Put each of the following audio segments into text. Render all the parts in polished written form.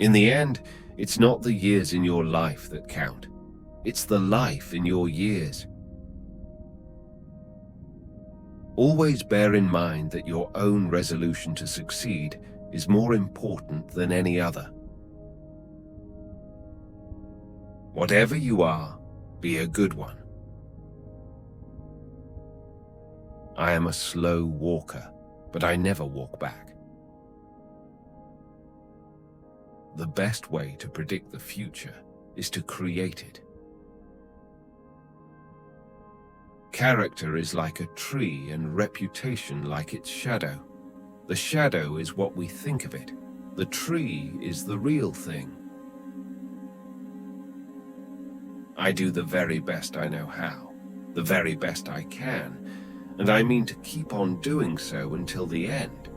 In the end, it's not the years in your life that count. It's the life in your years. Always bear in mind that your own resolution to succeed is more important than any other. Whatever you are, be a good one. I am a slow walker, but I never walk back. The best way to predict the future is to create it. Character is like a tree and reputation like its shadow. The shadow is what we think of it. The tree is the real thing. I do the very best I know how, the very best I can, and I mean to keep on doing so until the end.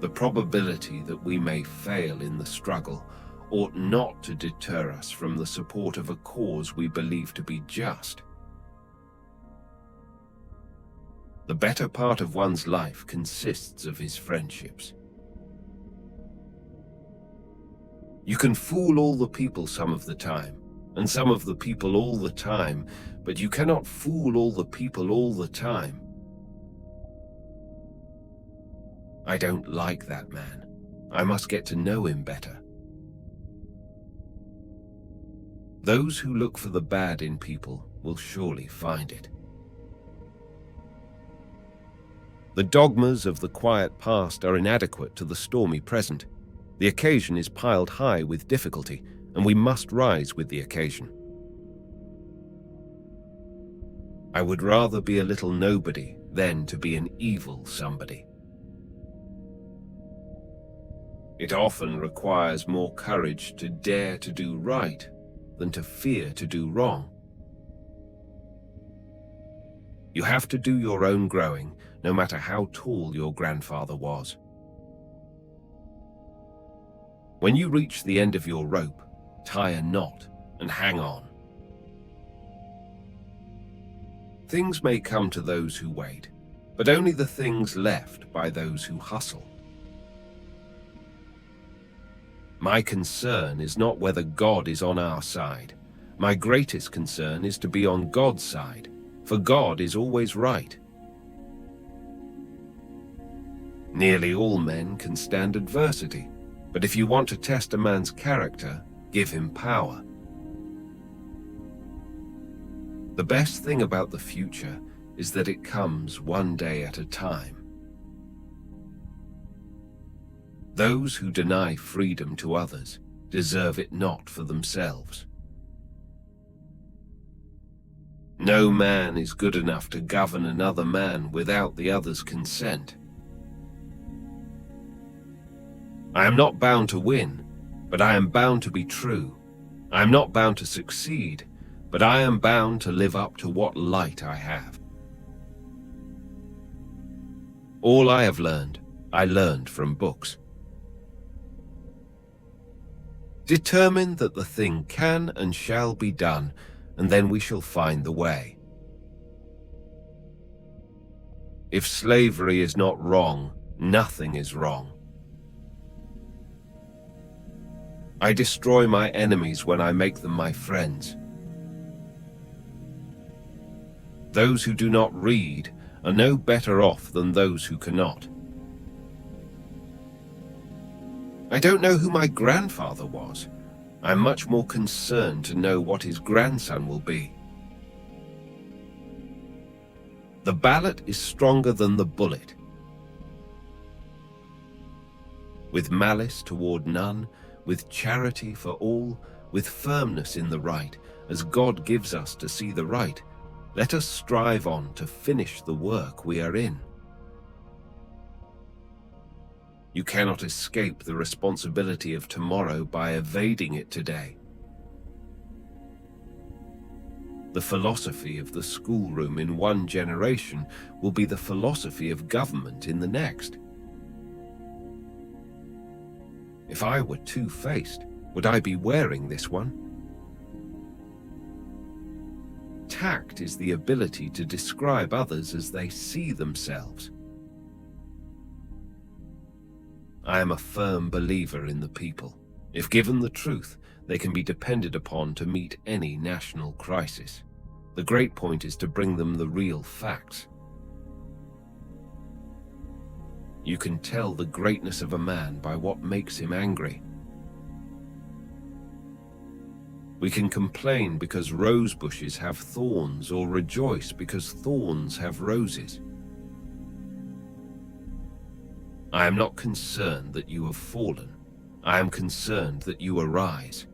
The probability that we may fail in the struggle ought not to deter us from the support of a cause we believe to be just. The better part of one's life consists of his friendships. You can fool all the people some of the time, and some of the people all the time, but you cannot fool all the people all the time. I don't like that man. I must get to know him better. Those who look for the bad in people will surely find it. The dogmas of the quiet past are inadequate to the stormy present. The occasion is piled high with difficulty, and we must rise with the occasion. I would rather be a little nobody than to be an evil somebody. It often requires more courage to dare to do right than to fear to do wrong. You have to do your own growing, no matter how tall your grandfather was. When you reach the end of your rope, tie a knot and hang on. Things may come to those who wait, but only the things left by those who hustle. My concern is not whether God is on our side. My greatest concern is to be on God's side, for God is always right. Nearly all men can stand adversity, but if you want to test a man's character, give him power. The best thing about the future is that it comes one day at a time. Those who deny freedom to others deserve it not for themselves. No man is good enough to govern another man without the other's consent. I am not bound to win, but I am bound to be true. I am not bound to succeed, but I am bound to live up to what light I have. All I have learned, I learned from books. Determine that the thing can and shall be done, and then we shall find the way. If slavery is not wrong, nothing is wrong. I destroy my enemies when I make them my friends. Those who do not read are no better off than those who cannot. I don't know who my grandfather was. I'm much more concerned to know what his grandson will be. The ballot is stronger than the bullet. With malice toward none, with charity for all, with firmness in the right, as God gives us to see the right, let us strive on to finish the work we are in. You cannot escape the responsibility of tomorrow by evading it today. The philosophy of the schoolroom in one generation will be the philosophy of government in the next. If I were two-faced, would I be wearing this one? Tact is the ability to describe others as they see themselves. I am a firm believer in the people. If given the truth, they can be depended upon to meet any national crisis. The great point is to bring them the real facts. You can tell the greatness of a man by what makes him angry. We can complain because rose bushes have thorns, or rejoice because thorns have roses. I am not concerned that you have fallen. I am concerned that you arise.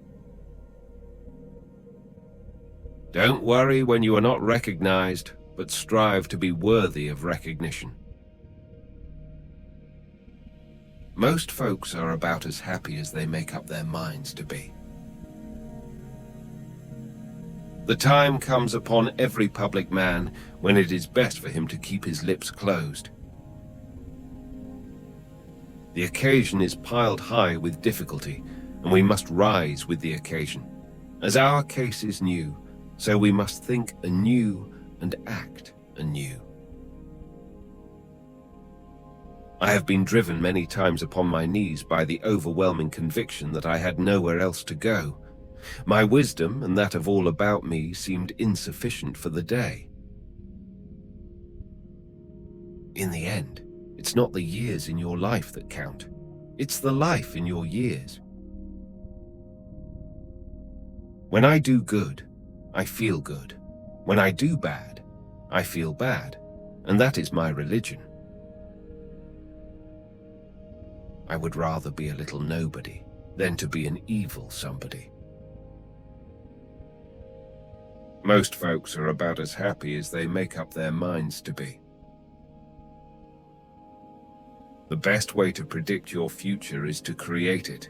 Don't worry when you are not recognized, but strive to be worthy of recognition. Most folks are about as happy as they make up their minds to be. The time comes upon every public man when it is best for him to keep his lips closed. The occasion is piled high with difficulty, and we must rise with the occasion. As our case is new, so we must think anew and act anew. I have been driven many times upon my knees by the overwhelming conviction that I had nowhere else to go. My wisdom and that of all about me seemed insufficient for the day. In the end, it's not the years in your life that count. It's the life in your years. When I do good, I feel good. When I do bad, I feel bad, and that is my religion. I would rather be a little nobody than to be an evil somebody. Most folks are about as happy as they make up their minds to be. The best way to predict your future is to create it.